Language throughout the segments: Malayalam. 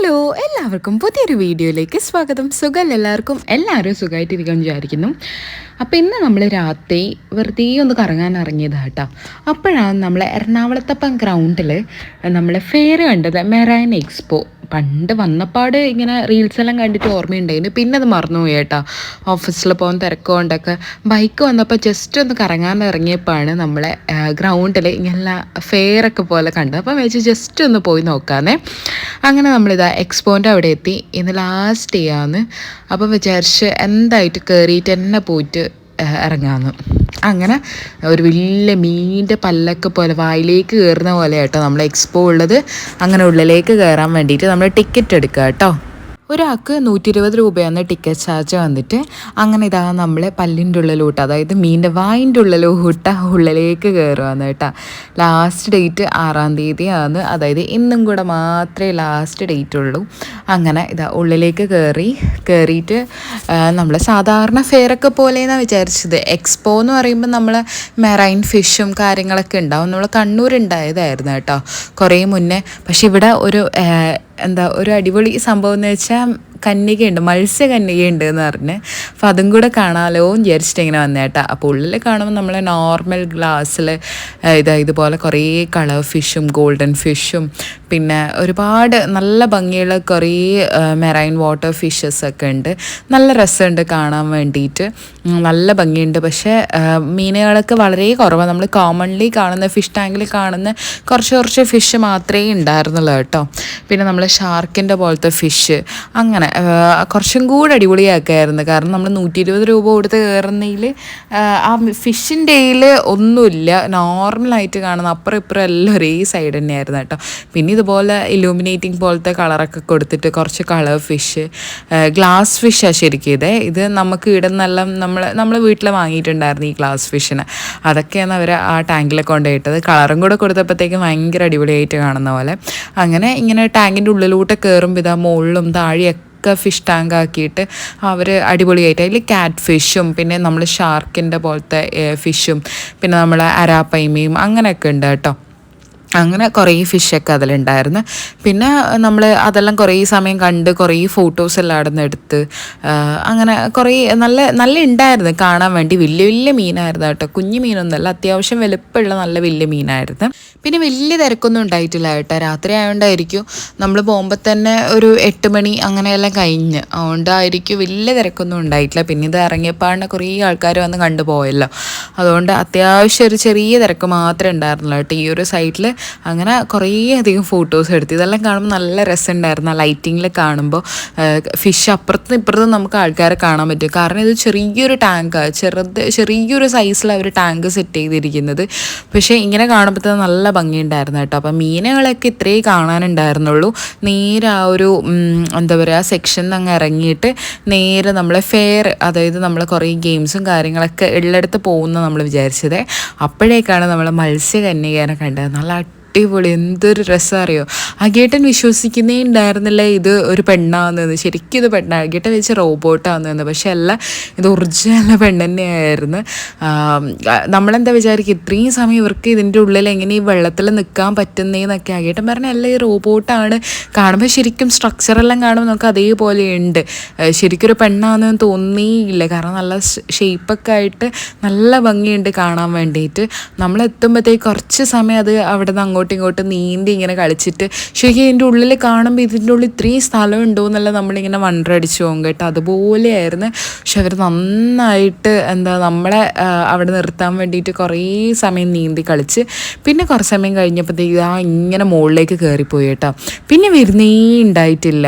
ഹലോ, എല്ലാവർക്കും പുതിയൊരു വീഡിയോയിലേക്ക് സ്വാഗതം. എല്ലാവരും സുഖമായിട്ടിരിക്കാൻ വിചാരിക്കുന്നു. അപ്പോൾ ഇന്ന് നമ്മൾ രാത്രി വെറുതെ ഒന്ന് കറങ്ങാൻ ഇറങ്ങിയതാണ് കേട്ടോ. അപ്പോഴാണ് നമ്മൾ എറണാകുളത്തപ്പം ഗ്രൗണ്ടിൽ നമ്മൾ ഫെയർ കണ്ടത്, മെറൈൻ എക്സ്പോ. പണ്ട് വന്നപ്പാട് ഇങ്ങനെ റീൽസ് എല്ലാം കണ്ടിട്ട് ഓർമ്മയുണ്ടായിരുന്നു, പിന്നെ അത് മറന്നുപോയി കേട്ടോ. ഓഫീസിൽ പോകാൻ തിരക്കുകൊണ്ടൊക്കെ ബൈക്ക് വന്നപ്പോൾ ജസ്റ്റ് ഒന്ന് കറങ്ങാൻ ഇറങ്ങിയപ്പോഴാണ് നമ്മളെ ഗ്രൗണ്ടിൽ ഇങ്ങനെ ഫെയറൊക്കെ പോലെ കണ്ടത്. അപ്പം വെച്ച് ജസ്റ്റ് ഒന്ന് പോയി നോക്കാമെന്നേ. അങ്ങനെ നമ്മളിതാ എക്സ്പോൻ്റെ അവിടെ എത്തി. ഇന്ന് ലാസ്റ്റ് ഡേ ആണ്. അപ്പം വിചാരിച്ച് എന്തായിട്ട് കയറിയിട്ട് തന്നെ പോയിട്ട് ഇറങ്ങാമെന്ന്. അങ്ങനെ ഒരു വലിയ മീനിൻ്റെ പല്ലൊക്കെ പോലെ വായിലേക്ക് കയറുന്ന പോലെ കേട്ടോ നമ്മൾ എക്സ്പോ ഉള്ളത്. അങ്ങനെ ഉള്ളിലേക്ക് കയറാൻ വേണ്ടിയിട്ട് നമ്മൾ ടിക്കറ്റ് എടുക്കുക കേട്ടോ. ഒരാൾക്ക് 120 രൂപയാണ് ടിക്കറ്റ് ചാർജ് വന്നിട്ട്. അങ്ങനെ ഇതാ നമ്മൾ പല്ലിൻ്റെ ഉള്ളിലോട്ട്, അതായത് മീനിൻ്റെ വായിൻ്റെ ഉള്ളിലോട്ട് ഉള്ളിലേക്ക് കയറുകയാണ് കേട്ടോ. ലാസ്റ്റ് ഡേറ്റ് 6-ാം തീയതിയാണ്, അതായത് ഇന്നും കൂടെ മാത്രമേ ലാസ്റ്റ് ഡേറ്റ് ഉള്ളൂ. അങ്ങനെ ഇതാ ഉള്ളിലേക്ക് കയറിയിട്ട് നമ്മൾ സാധാരണ ഫെയറൊക്കെ പോലെയെന്നാണ് വിചാരിച്ചത്. എക്സ്പോ എന്ന് പറയുമ്പോൾ നമ്മൾ മെറൈൻ ഫിഷും കാര്യങ്ങളൊക്കെ ഉണ്ടാവും. നമ്മൾ കണ്ണൂരുണ്ടായതായിരുന്നു കേട്ടോ കുറേ മുന്നേ. പക്ഷെ ഇവിടെ ഒരു അടിപൊളി സംഭവം എന്ന് വെച്ചാൽ കന്യകയുണ്ട്, മത്സ്യകന്യകയുണ്ട് എന്ന് പറഞ്ഞ്. അപ്പോൾ അതും കൂടെ കാണാമല്ലോ എന്ന് വിചാരിച്ചിട്ട് ഇങ്ങനെ വന്നേട്ടാ. അപ്പോൾ ഉള്ളിൽ കാണുമ്പോൾ നമ്മൾ നോർമൽ ഗ്ലാസ്സിൽ ഇതുപോലെ കുറേ കളർ ഫിഷും ഗോൾഡൻ ഫിഷും പിന്നെ ഒരുപാട് നല്ല ഭംഗിയുള്ള കുറേ മെറൈൻ വാട്ടർ ഫിഷസൊക്കെ ഉണ്ട്. നല്ല രസമുണ്ട് കാണാൻ വേണ്ടിയിട്ട്, നല്ല ഭംഗിയുണ്ട്. പക്ഷേ മീനുകളൊക്കെ വളരെ കുറവാണ്. നമ്മൾ കോമൺലി കാണുന്ന ഫിഷ് ടാങ്കിൽ കാണുന്ന കുറച്ച് ഫിഷ് മാത്രമേ ഉണ്ടായിരുന്നുള്ളൂ കേട്ടോ. പിന്നെ നമ്മൾ ഷാർക്കിൻ്റെ പോലത്തെ ഫിഷ്, അങ്ങനെ കുറച്ചും കൂടെ അടിപൊളിയാക്കായിരുന്നു. കാരണം നമ്മൾ 120 രൂപ കൊടുത്ത് കയറുന്നതിൽ ആ ഫിഷിൻ്റെ ഒന്നുമില്ല, നോർമലായിട്ട് കാണുന്ന അപ്പുറം ഇപ്പുറം എല്ലാം ഒരേ സൈഡ് തന്നെയായിരുന്നു കേട്ടോ. പിന്നെ ഇതുപോലെ ഇലൂമിനേറ്റിംഗ് പോലത്തെ കളറൊക്കെ കൊടുത്തിട്ട് കുറച്ച് കളർ ഫിഷ്, ഗ്ലാസ് ഫിഷാണ് ശരിക്കും ഇത് നമുക്ക് ഇവിടെ നിന്നെല്ലാം നമ്മൾ വീട്ടിൽ വാങ്ങിയിട്ടുണ്ടായിരുന്നു ഈ ഗ്ലാസ് ഫിഷിന്. അതൊക്കെയാണ് അവർ ആ ടാങ്കിൽ കൊണ്ടുപോയിട്ടത്. കളറും കൂടെ കൊടുത്തപ്പോഴത്തേക്കും ഭയങ്കര അടിപൊളിയായിട്ട് കാണുന്ന പോലെ. അങ്ങനെ ഇങ്ങനെ ടാങ്കിൻ്റെ ഉള്ളിലൂടെ കയറുമ്പോൾ ഇതാ മുകളിലും താഴെയൊക്കെ ഫിഷ് ടാങ്ക് ആക്കിയിട്ട് അവർ അടിപൊളിയായിട്ട് അതിൽ ക്യാറ്റ് ഫിഷും പിന്നെ നമ്മൾ ഷാർക്കിൻ്റെ പോലത്തെ ഫിഷും പിന്നെ നമ്മൾ അരാപ്പൈമയും അങ്ങനെയൊക്കെ ഉണ്ട് കേട്ടോ. അങ്ങനെ കുറേ ഫിഷൊക്കെ അതിലുണ്ടായിരുന്നു. പിന്നെ നമ്മൾ അതെല്ലാം കുറേ സമയം കണ്ട് കുറേ ഫോട്ടോസെല്ലാം അവിടെ നിന്ന് എടുത്ത് അങ്ങനെ കുറേ നല്ല ഉണ്ടായിരുന്നു കാണാൻ വേണ്ടി. വലിയ മീനായിരുന്നു കേട്ടോ, കുഞ്ഞു മീനൊന്നുമല്ല, അത്യാവശ്യം വലുപ്പമുള്ള നല്ല വലിയ മീനായിരുന്നു. പിന്നെ വലിയ തിരക്കൊന്നും ഉണ്ടായിട്ടില്ല കേട്ടോ. രാത്രി ആയതുകൊണ്ടായിരിക്കും, നമ്മൾ പോകുമ്പോൾ തന്നെ ഒരു 8 മണി അങ്ങനെയെല്ലാം കഴിഞ്ഞ്, അതുകൊണ്ടായിരിക്കും വലിയ തിരക്കൊന്നും ഉണ്ടായിട്ടില്ല. പിന്നെ ഇത് ഇറങ്ങിയപ്പോഴാണ് കുറേ ആൾക്കാർ വന്ന് കണ്ടുപോയല്ലോ, അതുകൊണ്ട് അത്യാവശ്യം ഒരു ചെറിയ തിരക്ക് മാത്രമേ ഉണ്ടായിരുന്നുള്ളൂ കേട്ടോ ഈ ഒരു സൈഡിൽ. അങ്ങനെ കുറേ അധികം ഫോട്ടോസ് എടുത്തു. ഇതെല്ലാം കാണുമ്പോൾ നല്ല രസമുണ്ടായിരുന്നു. ആ ലൈറ്റിങ്ങിൽ കാണുമ്പോൾ ഫിഷ് അപ്പുറത്തും ഇപ്പുറത്തും നമുക്ക് ആൾക്കാരെ കാണാൻ പറ്റും. കാരണം ഇത് ചെറിയൊരു ടാങ്കാണ്, ചെറിയൊരു സൈസിൽ അവർ ടാങ്ക് സെറ്റ് ചെയ്തിരിക്കുന്നത്. പക്ഷേ ഇങ്ങനെ കാണുമ്പോൾ നല്ല ഭംഗിയുണ്ടായിരുന്നു കേട്ടോ. അപ്പം മീനുകളൊക്കെ ഇത്രയേ കാണാനുണ്ടായിരുന്നുള്ളൂ. നേരെ ആ ഒരു സെക്ഷനിൽ അങ്ങ് ഇറങ്ങിയിട്ട് നേരെ നമ്മളെ ഫെയർ, അതായത് നമ്മൾ കുറേ ഗെയിംസും കാര്യങ്ങളൊക്കെ ഉള്ളിടത്ത് പോകുന്ന നമ്മൾ വിചാരിച്ചത്. അപ്പോഴേക്കാണ് നമ്മൾ മത്സ്യകന്യകേനെ കണ്ടത്. നല്ല അടിപൊളി, എന്തൊരു രസം അറിയോ. അഗേട്ടൻ വിശ്വസിക്കുന്നേ ഉണ്ടായിരുന്നില്ല ഇത് ഒരു പെണ്ണാണെന്ന്. ശരിക്കും ഇത് പെണ്ണാണ്, അഗേട്ടൻ വെച്ച് റോബോട്ടാണെന്ന്. പക്ഷെ അല്ല, ഇത് ഒറിജിനൽ പെണ്ണ് തന്നെയായിരുന്നു. നമ്മളെന്താ വിചാരിക്കും ഇത്രയും സമയം ഇവർക്ക് ഇതിൻ്റെ ഉള്ളിൽ എങ്ങനെ ഈ വെള്ളത്തിൽ നിൽക്കാൻ പറ്റുന്നതെന്നൊക്കെ. അഗേട്ടൻ പറഞ്ഞ അല്ല, ഈ റോബോട്ടാണ്. കാണുമ്പോൾ ശരിക്കും സ്ട്രക്ചറെല്ലാം കാണുമ്പോൾ നമുക്ക് അതേപോലെ ഉണ്ട്. ശരിക്കും ഒരു പെണ്ണാണെന്ന് തോന്നിയില്ല, കാരണം നല്ല ഷേപ്പൊക്കെ ആയിട്ട് നല്ല ഭംഗിയുണ്ട് കാണാൻ വേണ്ടിയിട്ട്. നമ്മളെത്തുമ്പോഴത്തേക്ക് കുറച്ച് സമയം അത് അവിടെ നിന്ന് അങ്ങോട്ടും ഇങ്ങോട്ടും നീന്തി ഇങ്ങനെ കളിച്ചിട്ട് ശരിക്കും ഇതിൻ്റെ ഉള്ളിൽ കാണുമ്പോൾ ഇതിൻ്റെ ഉള്ളിൽ ഇത്രയും സ്ഥലം ഉണ്ടോ എന്നുള്ള നമ്മളിങ്ങനെ വണ്ടടിച്ച് പോകും കേട്ടോ. അതുപോലെയായിരുന്നു. പക്ഷെ അവർ നന്നായിട്ട് നമ്മളെ അവിടെ നിർത്താൻ വേണ്ടിയിട്ട് കുറേ സമയം നീന്തി കളിച്ച് പിന്നെ കുറച്ച് സമയം കഴിഞ്ഞപ്പോഴത്തേക്ക് ഇങ്ങനെ മുകളിലേക്ക് കയറിപ്പോയി കേട്ടോ. പിന്നെ വരുന്നേ ഉണ്ടായിട്ടില്ല.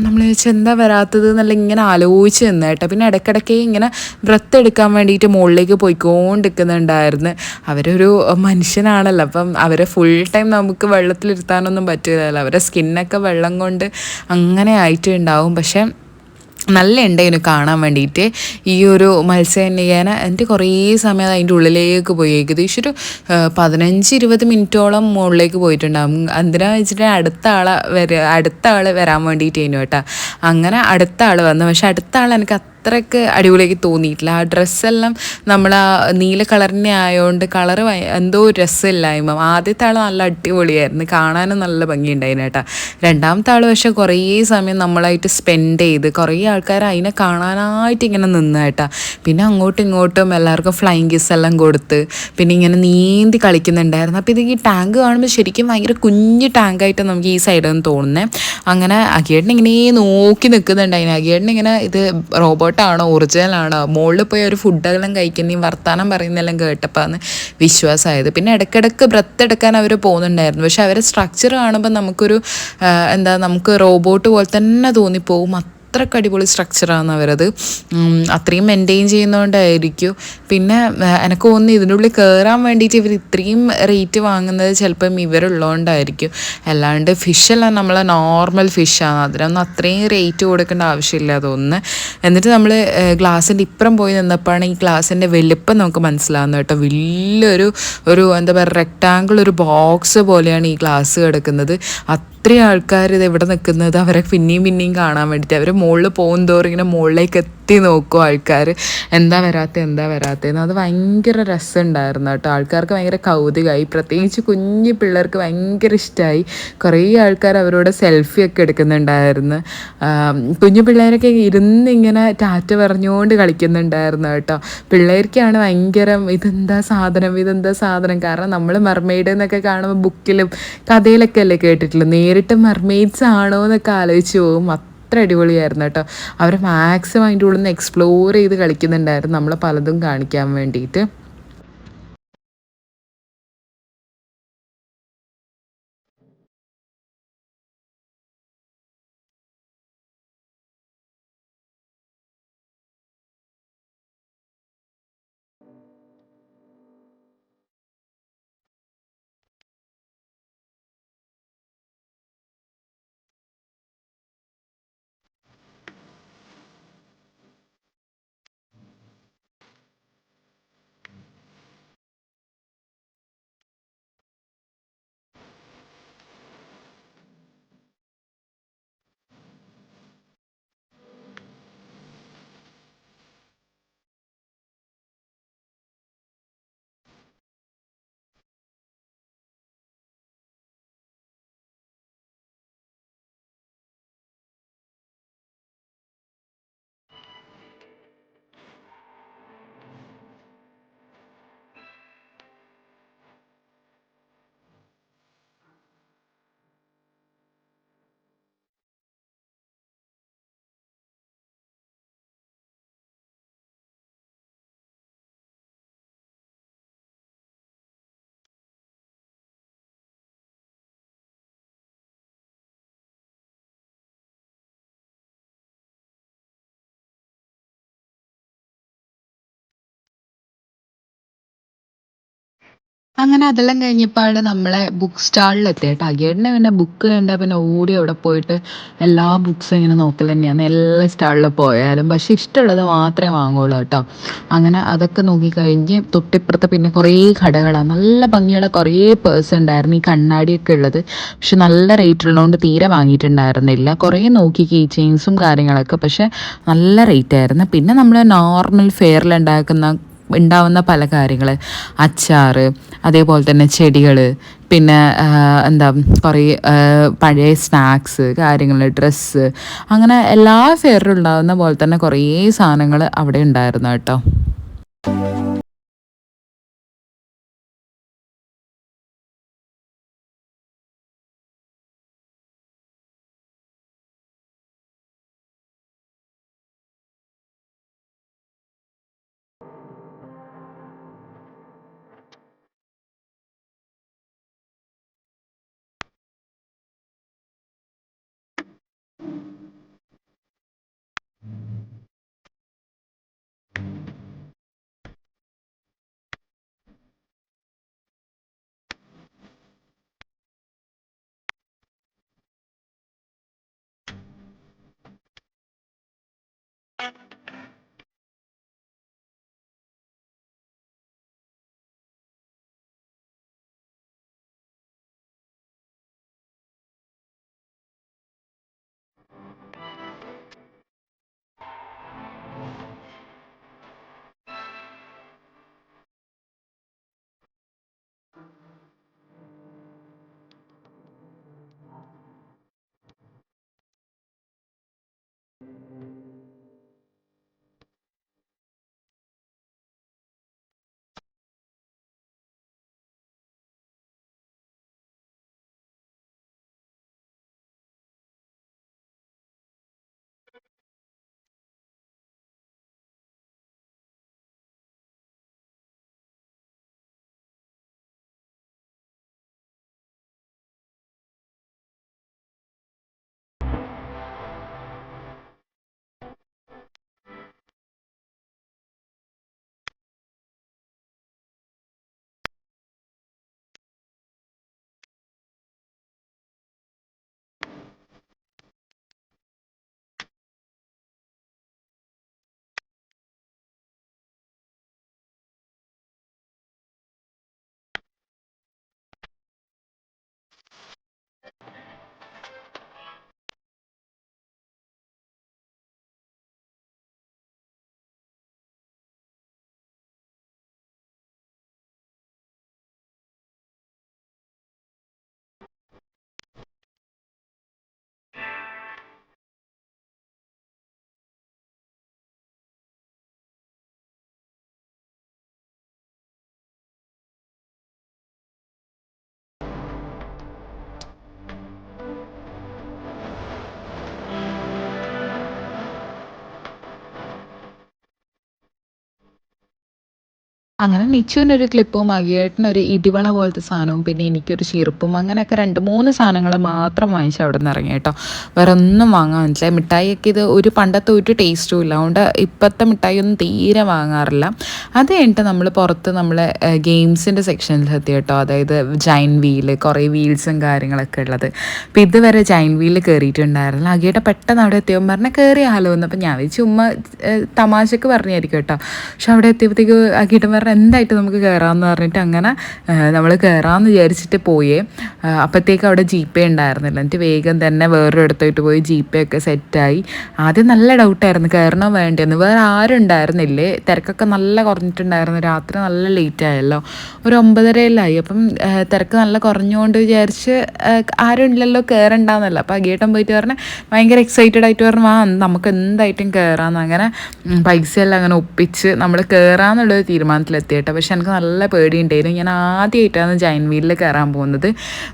നമ്മൾ വെച്ചാൽ എന്താ വരാത്തത് എന്നല്ല ഇങ്ങനെ ആലോചിച്ച് നിന്ന് കേട്ടോ. പിന്നെ ഇടയ്ക്കിടയ്ക്ക് ഇങ്ങനെ വ്രത്ത് എടുക്കാൻ വേണ്ടിയിട്ട് മുകളിലേക്ക് പോയിക്കൊണ്ടിരിക്കുന്നുണ്ടായിരുന്നു. അവരൊരു മനുഷ്യനാണല്ലോ, അപ്പം അവരെ ഫുൾ ടൈം നമുക്ക് വെള്ളത്തിലിരുത്താനൊന്നും പറ്റില്ലല്ലോ. അവരുടെ സ്കിന്നൊക്കെ വെള്ളം കൊണ്ട് അങ്ങനെ ആയിട്ടുണ്ടാവും. പക്ഷെ നല്ല ഉണ്ടായിരുന്നു കാണാൻ വേണ്ടിയിട്ട് ഈ ഒരു മത്സ്യകന്യകേനെ. എൻ്റെ കുറേ സമയം അതിൻ്റെ ഉള്ളിലേക്ക് പോയി, ഏകദേശം ഒരു 15-20 മിനിറ്റോളം മുകളിലേക്ക് പോയിട്ടുണ്ടാകും. എന്തിനാന്ന് വെച്ചിട്ട് അടുത്ത ആൾ വരാൻ വേണ്ടിയിട്ടേനു കേട്ടോ. അങ്ങനെ അടുത്ത ആൾ വന്നു. പക്ഷെ അടുത്ത ആൾ എനിക്ക് അത്രയ്ക്ക് അടിപൊളിയാക്കി തോന്നിയിട്ടില്ല. ആ ഡ്രസ്സെല്ലാം നമ്മൾ ആ നീല കളറിനെ ആയതുകൊണ്ട് കളറ് എന്തോ രസമില്ലായ്മ. ആദ്യത്തെ ആൾ നല്ല അടിപൊളിയായിരുന്നു, കാണാനും നല്ല ഭംഗിയുണ്ടായിരുന്നു കേട്ടോ. രണ്ടാമത്തെ ആൾ പക്ഷേ കുറേ സമയം നമ്മളായിട്ട് സ്പെൻഡ് ചെയ്ത് കുറേ ആൾക്കാർ അതിനെ കാണാനായിട്ട് ഇങ്ങനെ നിന്ന് കേട്ടോ. പിന്നെ അങ്ങോട്ടും ഇങ്ങോട്ടും എല്ലാവർക്കും ഫ്ലൈങ് കിസ് എല്ലാം കൊടുത്ത് പിന്നെ ഇങ്ങനെ നീന്തി കളിക്കുന്നുണ്ടായിരുന്നു. അപ്പോൾ ഇത് ഈ ടാങ്ക് കാണുമ്പോൾ ശരിക്കും ഭയങ്കര കുഞ്ഞ് ടാങ്കായിട്ട് നമുക്ക് ഈ സൈഡിൽ നിന്ന് തോന്നുന്നത്. അങ്ങനെ അഖിയേട്ടൻ ഇങ്ങനെ നോക്കി നിൽക്കുന്നുണ്ടായിരുന്നു. അഖിയേട്ടൻ ഇങ്ങനെ ഇത് റോബോട്ടാണോ ഒറിജിനലാണോ, മുകളിൽ പോയി ഒരു ഫുഡെല്ലാം കഴിക്കുന്നതും വർത്താനം പറയുന്നതെല്ലാം കേട്ടപ്പോൾ ആണ് വിശ്വാസമായത്. പിന്നെ ഇടയ്ക്കിടയ്ക്ക് ബ്രത്ത് എടുക്കാൻ അവർ പോകുന്നുണ്ടായിരുന്നു. പക്ഷെ അവരെ സ്ട്രക്ചർ കാണുമ്പോൾ നമുക്കൊരു എന്താ നമുക്ക് റോബോട്ട് പോലെ തന്നെ തോന്നിപ്പോവും. അത്രയ്ക്ക് അടിപൊളി സ്ട്രക്ചറാണ് അവരത്. അത്രയും മെയിൻറ്റെയിൻ ചെയ്യുന്നതുകൊണ്ടായിരിക്കും. പിന്നെ എനിക്ക് തോന്നുന്നു ഇതിൻ്റെ ഉള്ളിൽ കയറാൻ വേണ്ടിയിട്ട് ഇവർ ഇത്രയും റേറ്റ് വാങ്ങുന്നത് ചിലപ്പം ഇവരുള്ളതുകൊണ്ടായിരിക്കും. അല്ലാണ്ട് ഫിഷെല്ലാം നമ്മളെ നോർമൽ ഫിഷാണ്, അതിനൊന്നും അത്രയും റേറ്റ് കൊടുക്കേണ്ട ആവശ്യമില്ല തോന്നുന്നു. എന്നിട്ട് നമ്മൾ ഗ്ലാസിൻ്റെ ഇപ്പുറം പോയി നിന്നപ്പോഴാണ് ഈ ഗ്ലാസിൻ്റെ വലുപ്പം നമുക്ക് മനസ്സിലാവുന്നത് കേട്ടോ. വലിയൊരു എന്താ പറയുക റെക്റ്റാങ്കിൾ ഒരു ബോക്സ് പോലെയാണ് ഈ ഗ്ലാസ് കിടക്കുന്നത്. അത്രയും ആൾക്കാർ ഇത് എവിടെ നിൽക്കുന്നത് അവരെ പിന്നെയും കാണാൻ വേണ്ടിയിട്ട് അവർ മുകളിൽ പോകും തോറും ഇങ്ങനെ മുകളിലേക്ക് എത്തി നോക്കും ആൾക്കാർ, എന്താ വരാത്തതെന്ന്. അത് ഭയങ്കര രസമുണ്ടായിരുന്നു കേട്ടോ. ആൾക്കാർക്ക് ഭയങ്കര കൗതുകമായി, പ്രത്യേകിച്ച് കുഞ്ഞു പിള്ളേർക്ക് ഭയങ്കര ഇഷ്ടമായി. കുറേ ആൾക്കാർ അവരോട് സെൽഫിയൊക്കെ എടുക്കുന്നുണ്ടായിരുന്നു. കുഞ്ഞു പിള്ളേരൊക്കെ ഇരുന്ന് ഇങ്ങനെ ടാറ്റ പറഞ്ഞുകൊണ്ട് കളിക്കുന്നുണ്ടായിരുന്നു കേട്ടോ. പിള്ളേർക്കാണ് ഭയങ്കര ഇതെന്താ സാധനം. കാരണം നമ്മൾ മെർമെയ്ഡ് എന്നൊക്കെ കാണുമ്പോൾ ബുക്കിലും കഥയിലൊക്കെ അല്ലേ കേട്ടിട്ടുള്ളൂ, നേരിട്ട് മെർമെയ്ഡ്സ് ആണോ എന്നൊക്കെ ആലോചിച്ച് പോകും. അത്ര അടിപൊളിയായിരുന്നു കേട്ടോ. അവർ മാക്സിമം അതിൻ്റെ ഉള്ളിൽ നിന്ന് എക്സ്പ്ലോർ ചെയ്ത് കളിക്കുന്നുണ്ടായിരുന്നു നമ്മളെ പലതും കാണിക്കാൻ വേണ്ടിയിട്ട്. അങ്ങനെ അതെല്ലാം കഴിഞ്ഞപ്പോഴാണ് നമ്മളെ ബുക്ക് സ്റ്റാളിലെത്തിയത് കേട്ടോ. അഖിലേട്ടന് പിന്നെ ബുക്ക് കണ്ടാൽ പിന്നെ ഓടി അവിടെ പോയിട്ട് എല്ലാ ബുക്സും ഇങ്ങനെ നോക്കൽ തന്നെയാണ് എല്ലാ സ്റ്റാളിൽ പോയാലും. പക്ഷേ ഇഷ്ടമുള്ളത് മാത്രമേ വാങ്ങുള്ളൂ കേട്ടോ. അങ്ങനെ അതൊക്കെ നോക്കിക്കഴിഞ്ഞ് തൊട്ടിപ്പുറത്ത് പിന്നെ കുറേ കടകളാണ്, നല്ല ഭംഗിയുള്ള കുറേ പേഴ്സ് ഉണ്ടായിരുന്നു ഈ കണ്ണാടിയൊക്കെ ഉള്ളത്. പക്ഷെ നല്ല റേറ്റ് ഉള്ളതുകൊണ്ട് തീരെ വാങ്ങിയിട്ടുണ്ടായിരുന്നില്ല. കുറേ നോക്കി കീ ചെയിൻസും കാര്യങ്ങളൊക്കെ, പക്ഷെ നല്ല റേറ്റ് ആയിരുന്നു. പിന്നെ നമ്മൾ നോർമൽ ഉണ്ടാവുന്ന പല കാര്യങ്ങൾ, അച്ചാർ, അതേപോലെ തന്നെ ചെടികൾ, പിന്നെ എന്താ കുറേ പഴയ സ്നാക്സ് കാര്യങ്ങൾ, ഡ്രസ്സ്, അങ്ങനെ എല്ലാ ഫെയറിലും ഉണ്ടാകുന്ന പോലെ തന്നെ കുറേ സാധനങ്ങൾ അവിടെ ഉണ്ടായിരുന്നു കേട്ടോ. അങ്ങനെ നിച്ചുവിനൊരു ക്ലിപ്പും അഖിയേട്ടനൊരു ഇടിവള പോലത്തെ സാധനവും പിന്നെ എനിക്കൊരു ചെറുപ്പും അങ്ങനെയൊക്കെ 2-3 സാധനങ്ങൾ മാത്രം വാങ്ങിച്ച് അവിടെ നിന്ന് ഇറങ്ങി കേട്ടോ. വേറെ ഒന്നും വാങ്ങാൻ പറ്റില്ല. മിഠായിയൊക്കെ ഇത് ഒരു പണ്ടത്തെ ഒരു ടേസ്റ്റും ഇല്ല. അതുകൊണ്ട് ഇപ്പോഴത്തെ മിഠായി ഒന്നും തീരെ വാങ്ങാറില്ല. അത് കഴിഞ്ഞിട്ട് നമ്മൾ പുറത്ത് നമ്മൾ ഗെയിംസിൻ്റെ സെക്ഷനിൽ എത്തി കേട്ടോ. അതായത് ജൈൻ വീല്, കുറേ വീൽസും കാര്യങ്ങളൊക്കെ ഉള്ളത്. അപ്പോൾ ഇതുവരെ ജൈൻ വീല് കയറിയിട്ടുണ്ടായിരുന്നില്ല. അഖിയേട്ടൻ പെട്ടെന്ന് അവിടെ എത്തിയപ്പോൾ പറഞ്ഞാൽ കയറിയാലോ എന്ന്. അപ്പോൾ ഞാൻ ചുമ്മാ തമാശക്ക് പറഞ്ഞായിരിക്കും കേട്ടോ. പക്ഷെ അവിടെ എത്തിയപ്പോഴത്തേക്ക് അഖിയേട്ടൻ പറഞ്ഞാൽ എന്തായിട്ട് നമുക്ക് കയറാമെന്ന് പറഞ്ഞിട്ട് അങ്ങനെ നമ്മൾ കയറാമെന്ന് വിചാരിച്ചിട്ട് പോയേ. അപ്പോഴത്തേക്ക് അവിടെ ജീപ്പേ ഉണ്ടായിരുന്നില്ല. എന്നിട്ട് വേഗം തന്നെ വേറൊരു ഇടത്തോട്ട് പോയി ജീപ്പേ ഒക്കെ സെറ്റായി. ആദ്യം നല്ല ഡൗട്ടായിരുന്നു കയറണോ വേണ്ടിയെന്ന്. വേറെ ആരും ഉണ്ടായിരുന്നില്ലേ, തിരക്കൊക്കെ നല്ല കുറഞ്ഞിട്ടുണ്ടായിരുന്നു. രാത്രി നല്ല ലേറ്റ് ആയല്ലോ, ഒരു 9:30 അപ്പം തിരക്ക് നല്ല കുറഞ്ഞുകൊണ്ട് വിചാരിച്ച് ആരും ഇല്ലല്ലോ കയറണ്ടെന്നല്ല. അപ്പോൾ അഖിയേട്ടൻ പോയിട്ട് പറഞ്ഞാൽ ഭയങ്കര എക്സൈറ്റഡ് ആയിട്ട് പറഞ്ഞു നമുക്ക് എന്തായിട്ടും കയറാമെന്ന്. അങ്ങനെ പൈസയെല്ലാം അങ്ങനെ ഒപ്പിച്ച് നമ്മൾ കയറാമെന്നുള്ളൊരു തീരുമാനത്തിലെത്തിയിട്ട്. പക്ഷെ എനിക്ക് നല്ല പേടിയുണ്ടായിരുന്നു. ഞാൻ ആദ്യമായിട്ടാണ് ജൈൻ വീലിൽ കയറാൻ പോകുന്നത്.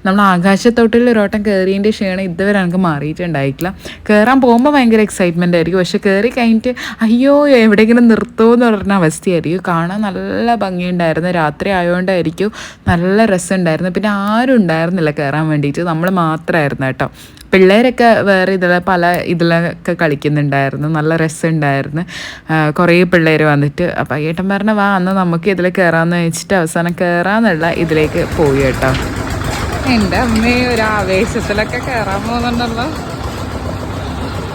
നമ്മൾ ആകാശത്തോട്ടിൽ ഒരു വട്ടം കയറിയതിൻ്റെ ക്ഷീണം ഇതുവരെ എനിക്ക് മാറിയിട്ടുണ്ടായിട്ടില്ല. കയറാൻ പോകുമ്പോൾ ഭയങ്കര എക്സൈറ്റ്മെൻ്റ് ആയിരിക്കും. പക്ഷെ കയറി കഴിഞ്ഞിട്ട് അയ്യോ എവിടെയെങ്കിലും നിർത്തുമോ എന്ന് പറഞ്ഞ അവസ്ഥയായിരിക്കും. കാണാൻ നല്ല ഭംഗിയുണ്ടായിരുന്നു. രാത്രി ആയതുകൊണ്ടായിരിക്കും നല്ല രസമുണ്ടായിരുന്നു. പിന്നെ ആരും ഉണ്ടായിരുന്നില്ല കയറാൻ വേണ്ടിയിട്ട്, നമ്മൾ മാത്രമായിരുന്നു കേട്ടോ. പിള്ളേരൊക്കെ വേറെ പല ഇതിലൊക്കെ കളിക്കുന്നുണ്ടായിരുന്നു. നല്ല രസമുണ്ടായിരുന്നു. കുറേ പിള്ളേർ വന്നിട്ട്. അപ്പം ഏട്ടൻ പറഞ്ഞ വാ അന്ന് നമുക്ക് ഇതിൽ കയറാമെന്ന് വെച്ചിട്ട് അവസാനം കയറാമെന്നുള്ള ഇതിലേക്ക് പോയി കേട്ടോ. എൻ്റെ അമ്മ ഒരു ആവേശത്തിലൊക്കെ കയറാൻ പോകുന്നുണ്ടല്ലോ.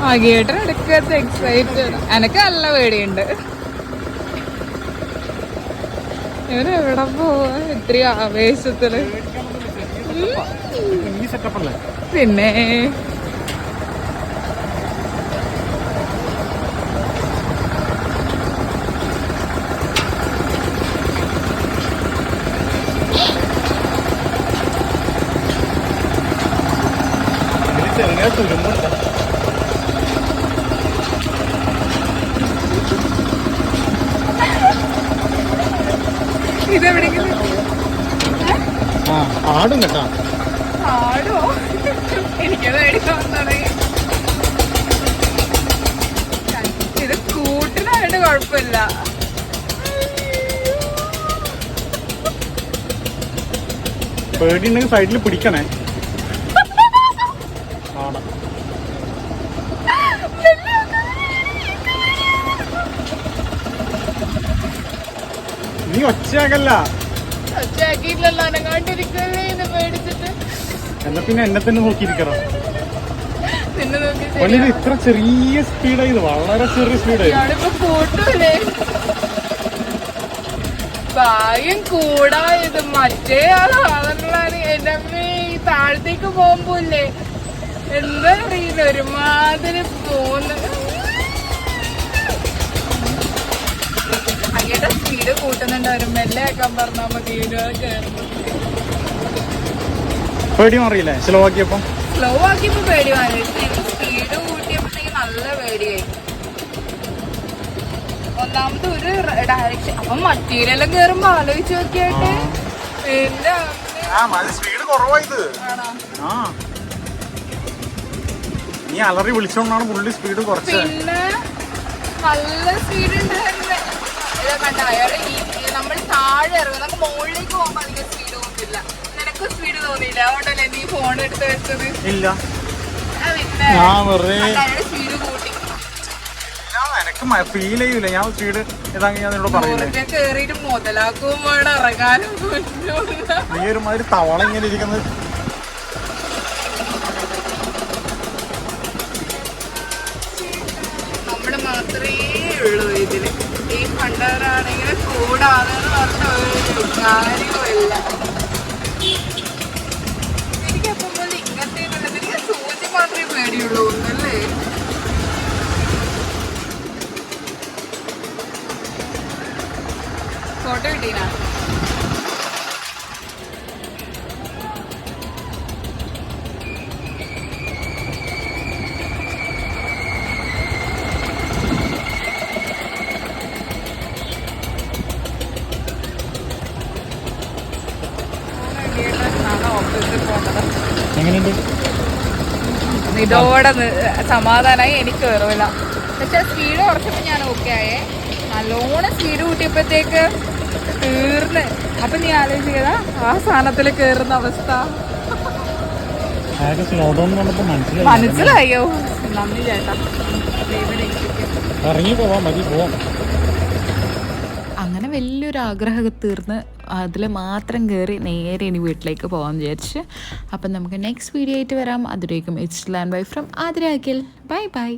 ആകേട്ടൻ എടുക്കത്ത് എക്സൈറ്റഡ്. എനിക്ക് നല്ല പേടിയുണ്ട്. ഇവരെവിടെ പോവാ ഇത്രയും ആവേശത്തില്? പിന്നെ ഇതെവിടെയെങ്കിലും ആടും കേട്ടാ. ആടോ? എനിക്കത് മേടിക്കാൻ തുടങ്ങി. ഇത് കൂട്ടിനായിട്ട് കുഴപ്പമില്ല. പേടിയുണ്ടെങ്കിൽ സൈഡിൽ പിടിക്കണേ. നീ ഒച്ചയാകല്ല. ഒച്ചയാക്കിയില്ലല്ലോ, അനങ്ങാണ്ടിരിക്കല്ലേ ഇത് മേടിച്ചിട്ട്. എന്നാ പിന്നെ എന്നെ തന്നെ നോക്കിയിരിക്കണം. നിന്നെ നോക്കി ഇത്ര ചെറിയ സ്പീഡായി, വളരെ ചെറിയ സ്പീഡായി. കൂട്ടൂലേ ഭാഗ്യം കൂടായത്. മറ്റേ ആളാണെന്നുള്ളതാണ്. എൻ്റെ അമ്മ ഈ താഴത്തേക്ക് പോകുമ്പോല്ലേ എന്താ അറിയില്ല, ഒരുമാതിരി പോകുന്നത്. അങ്ങേട്ട സ്പീഡ് കൂട്ടുന്നുണ്ട്. ഒരു മെല്ലെ ആക്കാൻ പറഞ്ഞാൽ മതി. പേടി മാറിയില്ലേ സ്ലോ ആക്കിയപ്പോ? സ്ലോ ആക്കിയപ്പോ പേടി മാറി. സ്പീഡ് കൂട്ടിയപ്പോഴത്തേക്ക് നല്ല പേടിയായി. ഒന്നാമത് ഒരു ഡയറക്ഷൻ. അപ്പൊ മറ്റേലെല്ലാം കേറുമ്പോ ആലോചിച്ച് നോക്കിയായിട്ട് സ്പീഡ് കുറവായത്. നീ അലറി വിളിച്ചോണ്ടാണ് പുള്ളി സ്പീഡ് കുറച്ച്. പിന്നെ നല്ല സ്പീഡ് ഉണ്ടായിരുന്നു. കണ്ട അയാള് നമ്മൾ താഴെ ഇറങ്ങും, നമുക്ക് മുകളിലേക്ക് പോകുമ്പോ അധികം സ്പീഡ് തോന്നില്ല. നിനക്ക് സ്പീഡ് തോന്നിയില്ല, അതുകൊണ്ടല്ലേ നീ ഫോൺ എടുത്ത് വെച്ചത്? ഇല്ല, പിന്നെ സ്പീഡ് കൂട്ടി. എനിക്ക് ഫീൽ ചെയ്യൂല. ഞാൻ സ്പീഡ് ഇതാക്കി ഞാൻ നിന്നോട് പറയില്ലേ, കേറിയിട്ട് മുതലാക്കുമ്പോ ഇറങ്ങാനും നീ ഒരുമാതിരി തവള ഇങ്ങനെ ഇരിക്കുന്നത്. നമ്മള് മാത്രമേ ഉള്ളൂ ഇതില്. ഈ പണ്ടവരാണെങ്കിൽ കൂടാതെന്ന് പറഞ്ഞ ഒരു കാര്യമില്ല. എനിക്കപ്പം പോലെ ഇങ്ങനത്തെ എനിക്ക് സൂചി മാത്രമേ പേടിയുള്ളൂ അല്ലേ? ഫോട്ടോ കിട്ടീനാ? ഇതോടെ സമാധാനമായി. എനിക്ക് കയറില്ല. പക്ഷെ സ്പീഡ് കുറച്ചപ്പോൾ ഞാൻ ഓക്കെ ആയേ. നല്ലോണം സ്പീഡ് കൂട്ടിയപ്പോഴത്തേക്ക് തീർന്ന്. അപ്പൊ നീ ആലോചിക്കതാ ആ സാധനത്തിൽ കേറുന്ന അവസ്ഥ. മനസ്സിലായോ? നന്ദി ചേട്ടാ. ഇറങ്ങി പോവാം, മതി പോവാം. അങ്ങനെ വലിയൊരു ആഗ്രഹമൊക്കെ തീർന്ന് അതിൽ മാത്രം കയറി നേരെ ഇനി വീട്ടിലേക്ക് പോകാൻ വിചാരിച്ച്. അപ്പം നമുക്ക് നെക്സ്റ്റ് വീഡിയോ ആയിട്ട് വരാം. അതിലേക്കും it's land bye from Athira Akhil. Bye by.